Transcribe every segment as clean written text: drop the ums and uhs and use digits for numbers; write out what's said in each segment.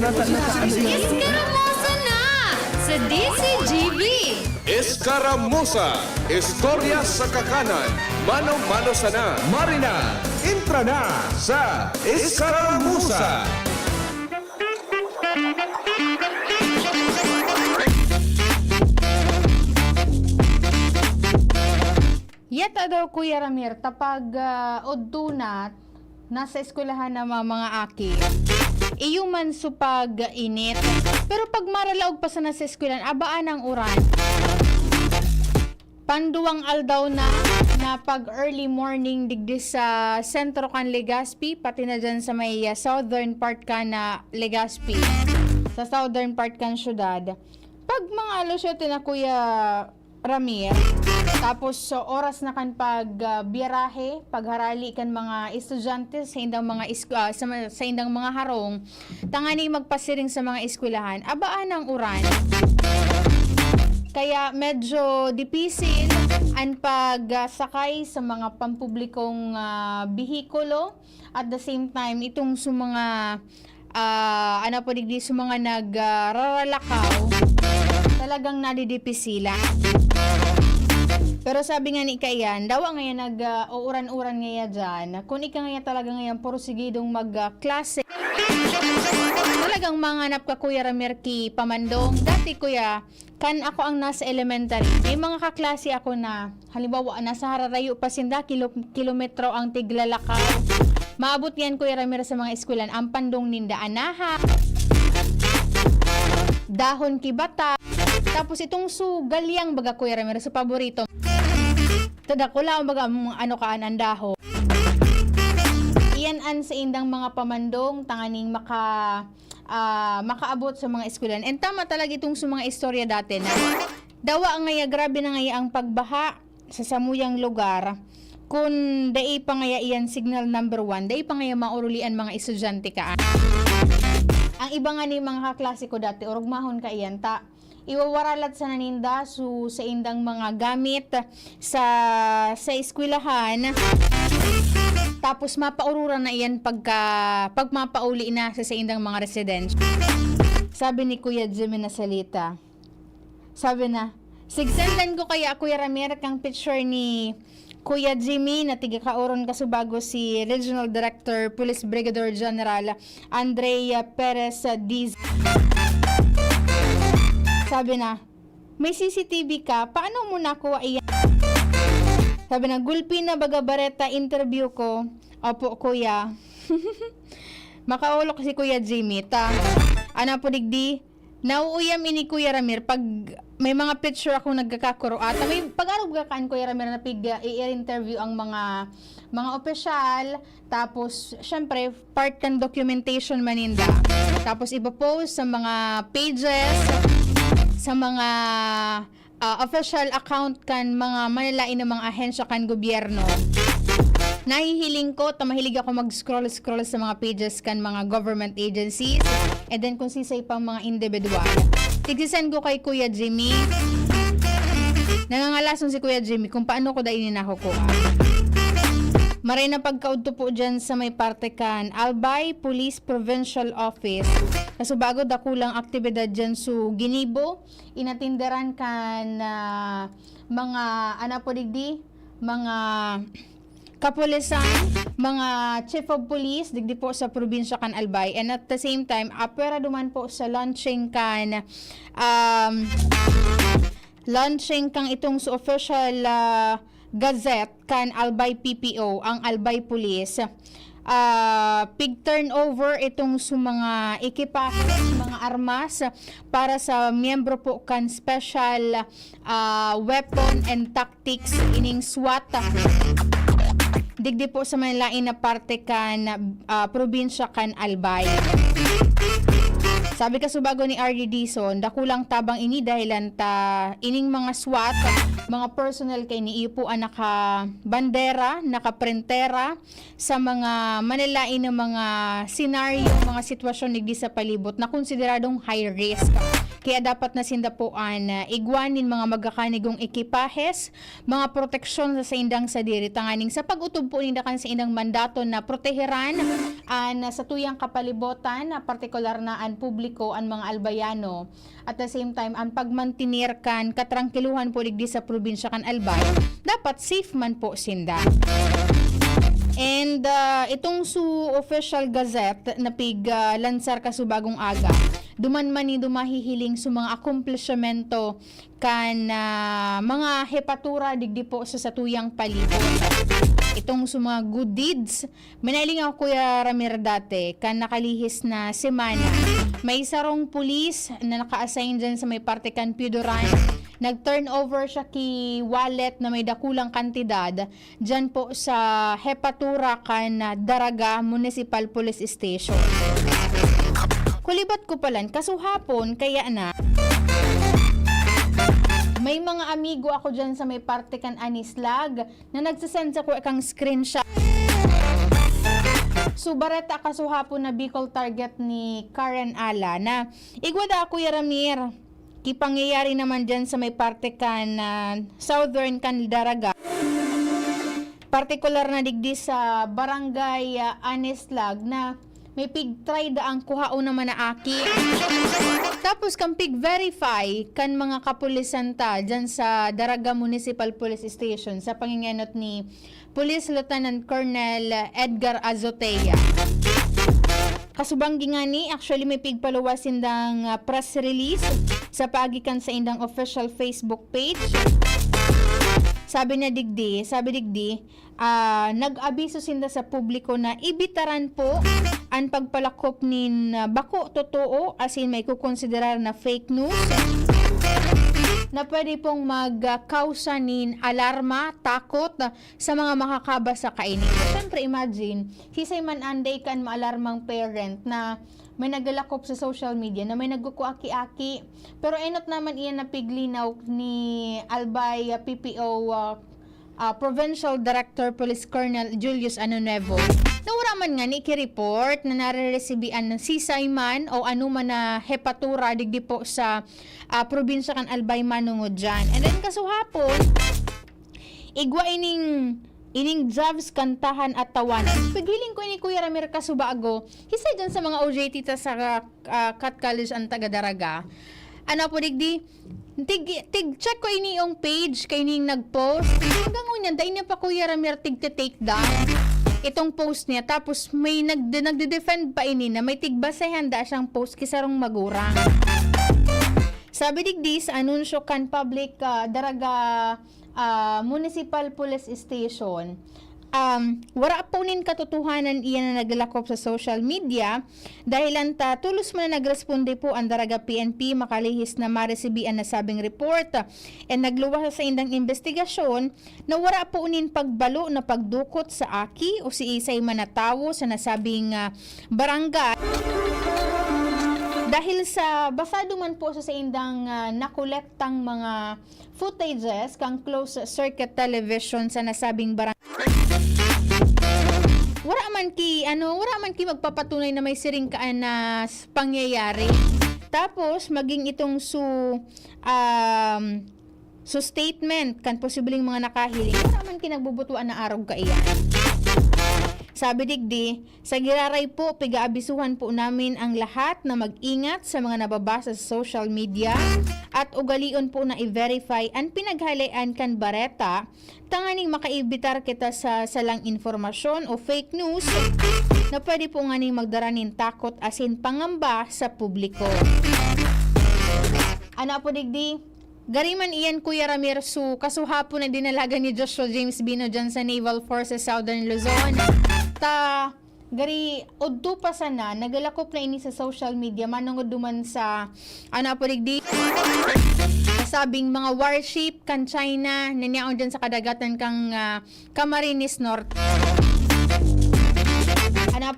Iskaramuza na sa DCGV. Escaramuza, istorya sa kakanan, mano-mano sana. Marina, intra na sa Escaramuza. Yata daw Kuya Ramir, tapag udunat, nasa eskwelahan na mga aki, iyuman supag init. Pero pag maralaog pa sa nasa eskwelahan, abaan ang uran. Panduwang aldaw na pag early morning digdi sa sentro kan Legazpi, pati na dyan sa may southern part ka na Legazpi, sa southern part kan syudad. Pag mga alos na Kuya Ramir, tapos so, oras na kan pag biyarahe, pagharali kan mga estudyante sa indang mga sa indang mga harong, tangani magpasiring sa mga eskwelahan, abaan ang uran. Kaya medyo dipisil ang pagsakay sa mga pampublikong bihikulo, at the same time itong sa mga sa mga nagraralakaw, talagang nadidipisila. Pero sabi nga ni Kayan, daw ngayon nag-uuran-uran ngayon dyan, kung ika ngayon talaga ngayon porsigidong mag-klase. Talagang manganap ka Kuya Ramirki Pamandong. Dati Kuya, kan ako ang nasa elementary, may mga kaklase ako na, halimbawa, nasa Hararayo pa sinda, kilometro ang tiglalakaw. Maabot yan Kuya Ramir sa mga eskwelahan, ang pandong ninda anaha, dahon kibata, tapos itong sugalyang baga Kuya Ramir sa paborito. Tadakula ang baga kaan ang daho. Iyan an sa indang mga pamandong tanganing makaabot sa mga eskwelahan. And tama talaga itong sa mga istorya dati na dawa ngaya grabe na ngaya ang pagbaha sa samuyang lugar. Kung dai pa ngaya iyan signal number 1, dai pa ngaya maurulian mga estudyante ka. Ang iba nga ni mga kaklase ko dati, urugmahon ka iyan ta, iwawaralat sa naninda sa indang mga gamit sa eskwelahan, tapos mapaururan na iyan pag mapauli na sa indang mga residence. Sabi ni Kuya Jimmy na salita, sabi na, sigsendan ko kaya Kuya Ramir kang picture ni Kuya Jimmy na tiga-kauron kasubago si Regional Director Police Brigadier General Andrea Perez Diz. Sabi na, may CCTV ka, paano mo nakuha iyan? Sabi na, gulpi na baga bareta interview ko. Opo Kuya. Makaulok si Kuya Jimmy. Ana po digdi, nauuyam ini Kuya Ramir pag may mga picture ako nagkakakuro at may pag-arog kakaan Kuya Ramir na i-interview ang mga opisyal, tapos syempre part ng documentation maninda, tapos ipopost sa mga pages, sa mga official account kan mga manilain ng mga ahensya kan gobyerno. Nahihiling ko, mahilig ako mag-scroll sa mga pages kan mga government agencies, and then kung sisay pang mga individual. Tigsisend ko kay Kuya Jimmy. Nangangalason si Kuya Jimmy kung paano ko dainin nakukuha. Maray na pagkaudto po dyan sa may parte kan Albay Police Provincial Office. Kaso bago dakulang aktibidad dyan su Ginibo, inatinderan kan mga mga kapulisan, mga chief of police digdi po sa probinsya kan Albay, and at the same time apera duman po sa launching kang itong sa official gazette kan Albay PPO, ang Albay Police. Pig turnover itong sa mga ekipahe, mga armas para sa miyembro po kan special weapon and tactics ining SWAT digdi po sa manlain na parte kan probinsya kan Albay. Sabi kasubago ni R.D. Dizon, dakulang tabang ini dahilan ta ining mga SWAT, mga personnel kay niipuan naka bandera, naka printera sa mga manilain ng mga senaryo, mga sitwasyon digdi sa palibot na konsideradong high risk. Kaya dapat na sindapuan igwanin mga magakanigong ekipahes, mga proteksyon sa indang sa diri tanganing sa pag-utob po ninda kan sa indang mandato na proteheran sa tuyang kapalibotan, partikular na ang publiko ang mga albayano. At the same time, ang pagmantinir kan katrangkiluhan po digdi sa probinsya kan Albay, dapat safe man po sinda. And itong su official gazette na lansar kasubagong aga, duman man ni dumahihiling sa mga akomplishmento kan mga hepatura digdi po sa satuyang palibot. Itong sa mga good deeds, manailing ako Kuya Ramir dati, kan nakalihis na semana, may sarong pulis na naka-assign dyan sa may parte kan Pidoran. Nag-turnover siya ki wallet na may dakulang kantidad dyan po sa hepatura kan Daraga Municipal Police Station. Kulibat ko palan, kasuhapon kaya na may mga amigo ako dyan sa may parte kan Anislag na nagsasend sa ko kang screenshot. Subareta kasuhapon na Bicol target ni Karen Ala na igwada ako Yaramir. Kipangyayari naman dyan sa may parte kan Southern kan Daraga. Partikular na digdi sa barangay Anislag na may pig-try daang kuhao naman na aki. Tapos kang pig-verify kan mga kapulisan ta dyan sa Daraga Municipal Police Station sa panginganot ni Police Lieutenant Colonel Edgar Azotea. Kasubang gingani, actually may pigpaluwas indang press release sa pagikan sa indang official Facebook page. Sabi digdi, nag-abiso sinda sa publiko na ibitaran po ang pagpalakop nin bako totoo, as in may kukonsiderar na fake news na pwede pong magkausa nin alarma, takot sa mga makakabasa kainin. Siyempre imagine, hisay man anday kan maalarmang parent na may nagalakop sa social media na may nagkukuaki-aki. Pero enot naman iyan na piglinaw ni Albay PPO Provincial Director Police Colonel Julius Anonevo. Nawara man nga ni ki-report na nare-resibian ng sisay man o anuman na hepatura digdi po sa probinsya kan Albay manungod dyan. And then kasuhapon, igwa ining jobs, kantahan at tawanan. Paghiling ko ni Kuya Ramir Kasubago, hisay dyan sa mga OJT ta sa Cat College ang taga-Daraga. Ano po digdi? Check ko ini yung page kay ning nag-post. Hanggang ngunyan, dahil niya pa Kuya Ramir take down itong post niya. Tapos may nagde-defend pa ini na may tigbasayan da siyang post kisarong magurang. Sabi digdi sa anunsyo kan public Daraga Municipal Police Station, wala po nin katotohanan iyan na naglalakop sa social media dahil tulos mo na nagresponde po ang Daraga PNP makalihis na maresibian na sabing report and nagluwas sa indang investigasyon na wala po nin pagbalo na pagdukot sa aki o si isay manatawo sa nasabing barangay. Dahil sa basado man po sa indang nakolektang mga footages kang closed circuit television sa nasabing barangay. Wala man ki magpapatunay na may siring kaan na pangyayari. Tapos maging itong statement kan posibleng mga nakahiling. Wala man ki nagbubutuan na araw kaiyan. Sabi digdi, sa giraray po, pigaabisuhan po namin ang lahat na mag-ingat sa mga nababasa sa social media at ugalion po na i-verify ang pinaghalayaan kan bareta tanganing makaibitar kita sa salang informasyon o fake news na pwede po nga ning magdaranin takot asin pangamba sa publiko. Ano po digdi? Gariman iyan Kuya Ramir kasuhapon na dinalaga ni Joshua James Bino dyan sa Naval Forces Southern Luzon. Gari udto pa sana nagalakop na ini sa social media manungod duman sa digdi sabing mga warship kan China na niyaon dyan sa kadagatan kang Camarines North.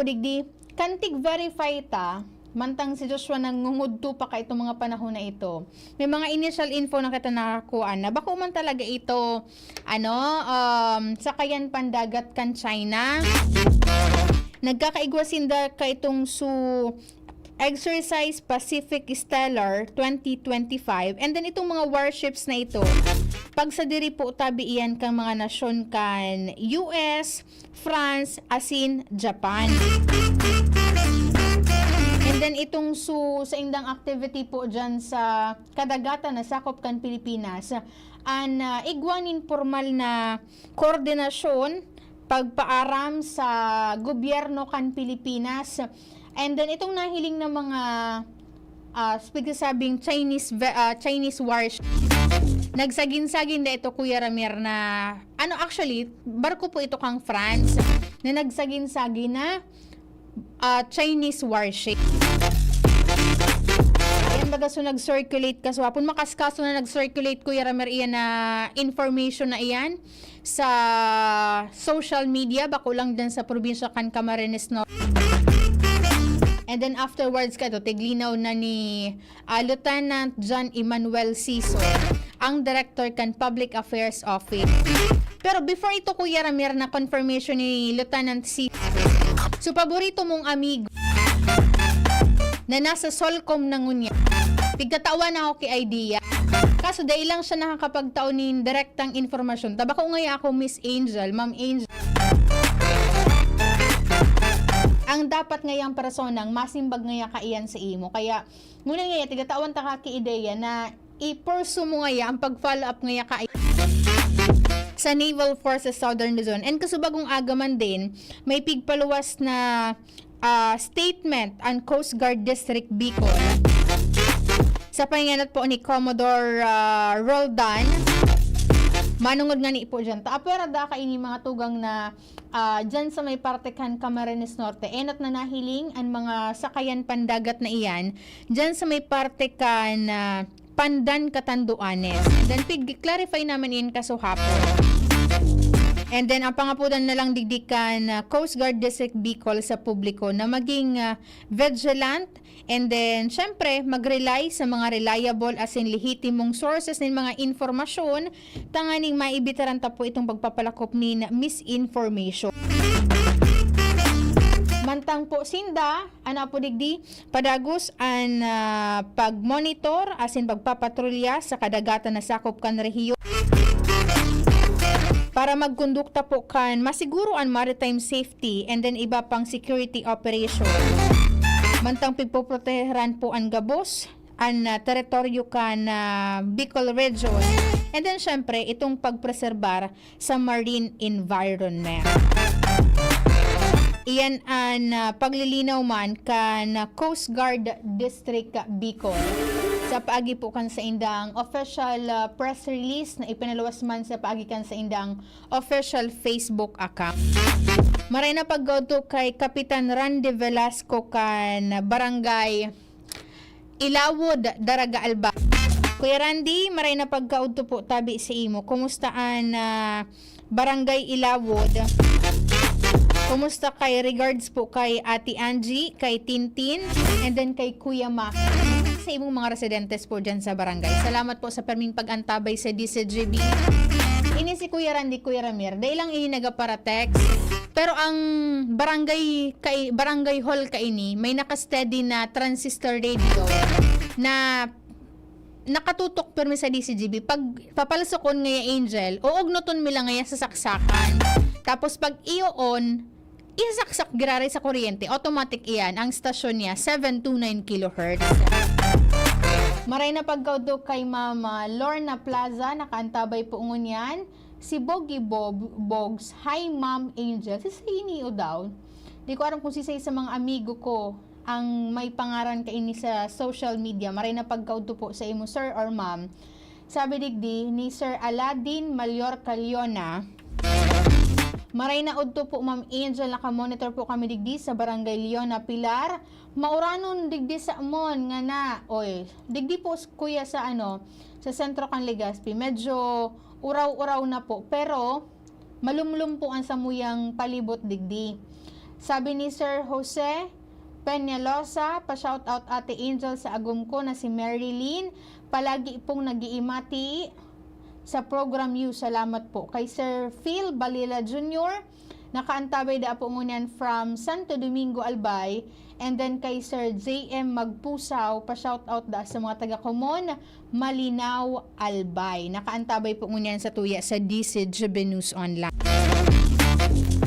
Digdi kantig verify ta mantang si Joshua nangungudto pa ka itong mga panahon na ito. May mga initial info na kita nakakuha na bako man talaga ito sakayan pandagat kan China. Nagkakaigwasinda ka itong Exercise Pacific Stellar 2025. And then itong mga warships na ito, pag sa diri po tabi iyan kang mga nasyon kan US, France, asin Japan. And then itong sa indang activity po dyan sa kadagatan na sakop kan Pilipinas, an igwanin formal na koordinasyon pagpaaram sa gobyerno kan Pilipinas. And then itong nahiling na mga sabing Chinese wars, nagsagin-sagin na ito, Kuya Ramir, na actually barko po ito kang France na nagsagin-sagin na Chinese warship. Ayan baga, so nag-circulate kaso hapon makaskaso na nag-circulate, Kuya Ramir, iyan na information na iyan sa social media, bako lang din sa probinsya kan Camarines Norte. And then afterwards tiglinaw na ni Lieutenant John Emmanuel Siso, ang Director kan Public Affairs Office. Pero before ito, Kuya Ramir, na confirmation ni Lieutenant Siso, so paborito mong amigo na nasa Solcom na ngunya, tigkatawa na ako kay idea. Kaso dahil lang siya nakakapagtao ni direktang informasyon. Tabako ngaya ako, Miss Angel, Ma'am Angel, ang dapat ngayang personang masimbag ngaya kaiyan sa imo. Kaya ngunit ngaya tigatawan ta ka ideya na i-pursue mo ngaya ang pag-follow up ngaya kaiyan sa Naval Forces Southern Luzon. And kasubagong agaman din, may pigpaluwas na statement ang Coast Guard District Bicol sa pahinganat po ni Commodore Roldan. Manungod nga ni po dyan. Pero da ka ini mga tugang na dyan sa may parte kan Camarines Norte, enot na nahiling ang mga sakayan pandagat na iyan dyan sa may parte kan Pandan Katanduanes. And then clarify naman iyan kaso hapon. And then ang pangapudan na lang digdikan Coast Guard District Bicol sa publiko na maging vigilant. And then, syempre, mag-rely sa mga reliable as in lehitimong sources ng mga informasyon, tanganing maibitaran ta po itong pagpapalakop ni misinformation. Mantang po sinda, po digdi, padagos ang pag-monitor as in pagpapatrolya sa kadagatan na sakop kan rehiyon para magkondukta po kan masiguro ang maritime safety and then iba pang security operation. Mantang pigpoproteheran po ang gabos, ang teritoryo kan Bicol Region, and then syempre itong pagpreserbar sa marine environment. Iyan ang paglilinaw man kan Coast Guard District Bicol sa paagi po kan sa indang official press release na ipinaluwas man sa paagi kan sa indang official Facebook account. Maray na paggoto kay Kapitan Randy Velasco kan Barangay Ilawod, Daraga Alba. Kuya Randy, maray na pagkaudto po tabi sa imo. Kumusta ang Barangay Ilawod? Kumusta kay regards po kay Ate Angie, kay Tintin, and then kay Kuya Mac, sa imong mga residentes po dyan sa barangay. Salamat po sa perming pag-antabay sa DCGB. Ini si Kuya Randy, Kuya Ramir, dahil lang ini nagaparatext. Pero ang barangay hall kaini, may naka-steady na transistor radio na nakatutok permi sa DCGB. Pag papalasokon ngaya Angel, uugnoton mila ngaya sa saksakan. Tapos pag iyo-on, isaksak girari sa kuryente, automatic iyan. Ang stasyon niya, 729 kHz. Maray na pagkaudo kay Mama Lorna Plaza, nakaantabay po ngunyan. Si Bogie Bogs, hi Ma'am Angel. Sisay niyo daw. Di ko alam kung sisay sa mga amigo ko ang may pangaran kaini sa social media. Maray na pagkaudo po sa imo, Sir or Ma'am. Sabi digdi ni Sir Aladin Mallorca Leona. Maray na udto po Ma'am Angel, naka-monitor po kami digdi sa Barangay Leona Pilar. Mauranon digdi sa amon nga na. Oy, digdi po kuya sa sa sentro kan Legazpi. Medyo uraw-uraw na po, pero malumlum po ang samuyang palibot digdi. Sabi ni Sir Jose Peñalosa, pa-shoutout Ate Angel sa agum ko na si Marilyn. Palagi pong nag-iimati sa program you. Salamat po. Kay Sir Phil Balila Jr., nakaantabay da po ngunyan from Santo Domingo, Albay. And then kay Sir JM Magpusaw, pa-shoutout da sa mga taga-Common, Malinaw, Albay. Nakaantabay po ngunyan sa tuya sa DCGB News Online.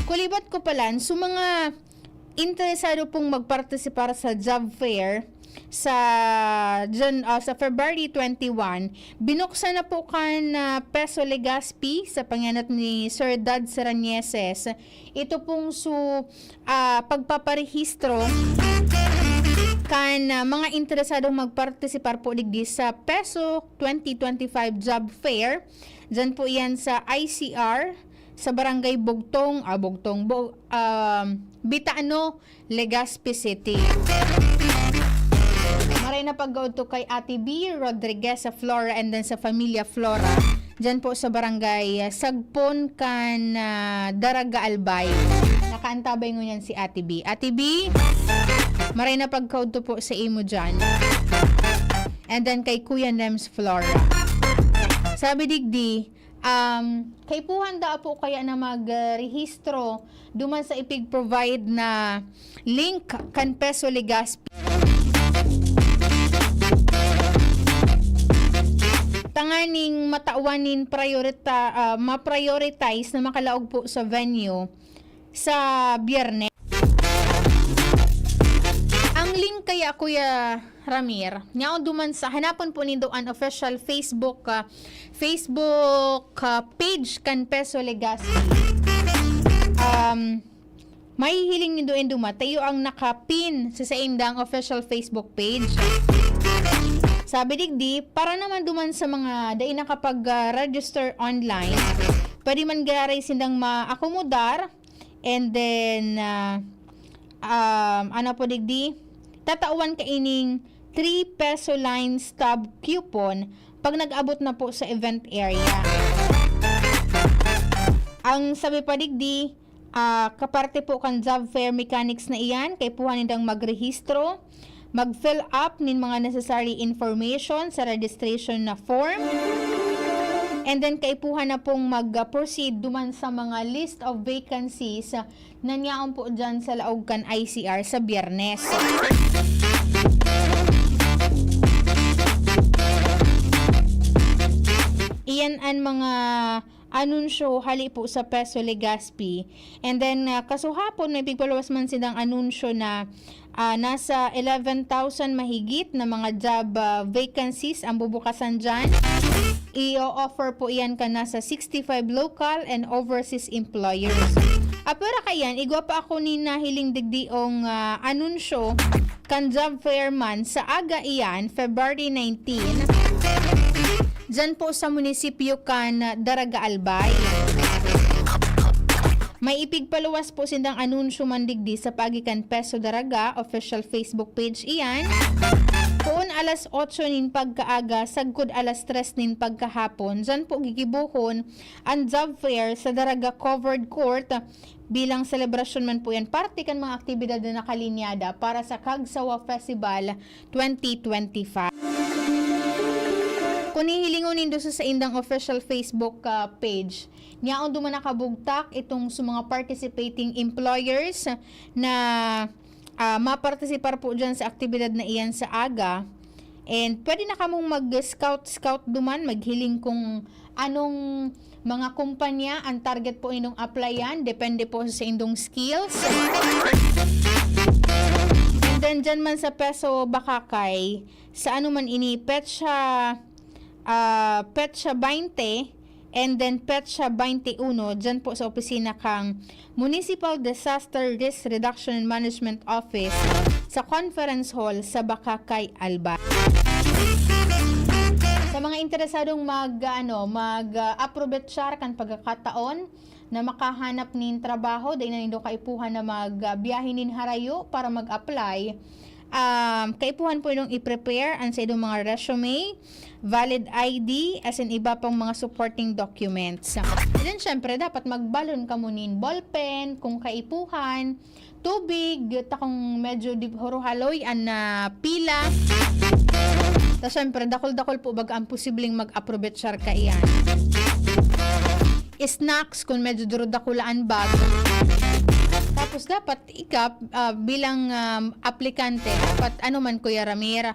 Kulibat ko pala, so mga interesado pong magpartisipar sa job fair sa February 21, binuksan na po kan Peso Legazpi sa panganat ni Sir Dad Saranieses. Ito pong pagpaparehistro kan mga interesadong magpartisipar po digdi sa Peso 2025 Job Fair. Diyan po yan sa ICR sa Barangay Bitaano, Legazpi City. Maray na pag-go to kay Ate B. Rodriguez sa Flora and then sa Familia Flora. Diyan po sa Barangay Sagpon kan Daraga Albay. Nakaantabay ngunyan si Ate B. Ate B, maray na pag-go to po sa imo dyan. And then kay Kuya Nems Flora. Sabi digdi, kay puhanda po kaya na magrehistro duman sa ipig-provide na link kan Peso Legazpi. Tanganing matauwanin ma-prioritize na makalaog po sa venue sa Biyernes. Ang link kaya Kuya Ramir, ngayon duman sa hanapan po nindo an official Facebook page kan Peso Legazpi. May hiling nindo enduma tayo ang nakapin sa indang official Facebook page. Sabi digdi, para naman duman sa mga dai nakapag-register online, pwede man garay sindang ma-akomodar and then ano po digdi, tatawan ka ining 3 peso line stub coupon pag nag-abot na po sa event area. Ang sabi pa digdi, kaparte po kan job fair mechanics na iyan, kay puhan nindang magrehistro, mag-fill up nin mga necessary information sa registration na form, and then kaipuhan na pong mag-proceed duman sa mga list of vacancies na niyaon po dyan sa laog kan ICR sa Biyernes. Iyan ang mga anunsyo hali po sa Peso Legazpi. And then kasuhapon may pigpalawas man silang anunsyo na nasa 11,000 mahigit na mga job vacancies ang bubukasan dyan. I-offer po iyan ka nasa 65 local and overseas employers. Pero kayan, igwa pa ako ni nahiling digdiong anunsyo kan job fair man sa aga iyan, February 19. Dyan po sa munisipyo kan Daraga Albay. May ipigpaluwas po sindang anunsyo mandigdi sa pagikan Peso Daraga official Facebook page iyan. Kung alas 8 nin pagkaaga, sagkod alas 3 nin pagkahapon, dyan po gigibuhon ang job fair sa Daraga Covered Court bilang selebrasyon man po yan. Parte kan mga aktibidad na nakalinyada para sa Kagsawa Festival 2025. Kung hihilingon nindo sa indang official Facebook page, niyaon duman nakabugtak itong sa mga participating employers na mapartisipar po dyan sa aktibidad na iyan sa aga. And pwede na kamong mag-scout duman, maghiling kung anong mga kumpanya ang target po indong applyan, depende po sa indong skills. And then dyan man sa Peso Bakakay, sa ano man ini, petsa 20 and then petsa 21 dyan po sa opisina kang Municipal Disaster Risk Reduction and Management Office sa Conference Hall sa Bakakay, Albay. Sa mga interesadong mag-approvetsyar kan pagkakataon na makahanap nin trabaho, dahil na nindo kaipuhan na magbiyahe nin harayo para mag-apply, kaipuhan po yung i-prepare ang sa idong mga resume, valid ID, as in iba pang mga supporting documents. And then syempre dapat magbalon ka mo nin ballpen, kung kaipuhan, tubig, takong medyo horohaloy an pila. Tapos syempre dakol-dakol po baga ang posibleng mag-approvetsyar ka iyan. Snacks kung medyo durodakulaan bag. Tapos dapat bilang aplikante, dapat ano man Kuya Ramir,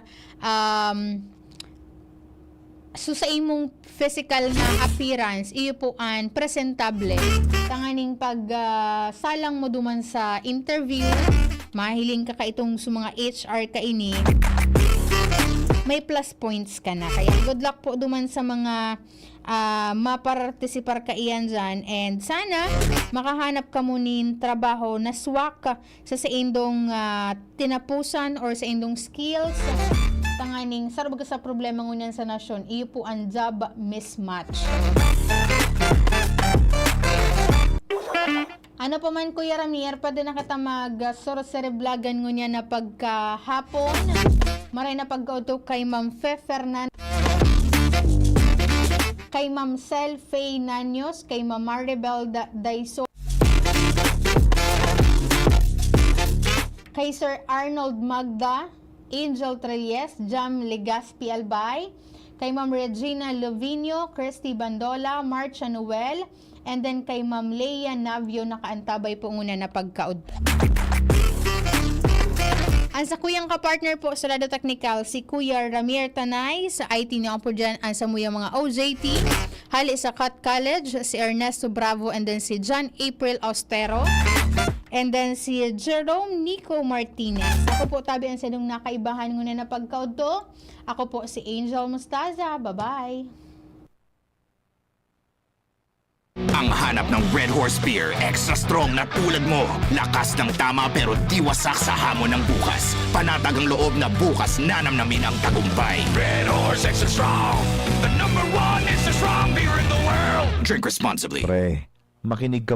so sa imong physical na appearance, iyo po an presentable. Tanganing pag salang mo duman sa interview, mahiling ka itong sa mga HR ka ini, may plus points ka na. Kaya good luck po duman sa mga mapartisipar ka iyan dyan. And sana makahanap ka mo nin trabaho na swak sa indong tinapusan or sa indong skills. Tanganing sarap sa problema ngunyan sa nasyon, iyo po ang job mismatch. Ano pa man Kuya Ramir, pwede na kita mag-sorcereblagan ngunyan na pagkahapon. Maray na pagkauto kay Ma'am Fe Fernandez, kay Ma'am Cel Faye Nanyos, kay Ma'am Maribel Daiso, kay Sir Arnold Magda, Angel Trelles, Jam Legaspi Albay, kay Ma'am Regina Lovino, Christy Bandola, Marcia Noel, and then kay Ma'am Leia Navio, nakaantabay po muna na pagkaud. Ang sa kuyang kapartner po sa Lado Technical, si Kuya Ramir Tanay, sa IT niya po dyan, ang sa muyang mga OJT, hali sa Cut College, si Ernesto Bravo, and then si John April Austero, and then si Jerome Nico Martinez. Ako po tabi ang sinong nakaibahan nguna na pagkaud to. Ako po si Angel Mustaza. Bye-bye! Ang hanap ng Red Horse Beer, extra strong na tulad mo. Lakas ng tama pero di wasak sa hamon ng bukas. Panatag ang loob na bukas nanamnamin ang tagumpay. Red Horse Extra Strong, the #1 extra strong beer in the world. Drink responsibly. Pre, makinig ka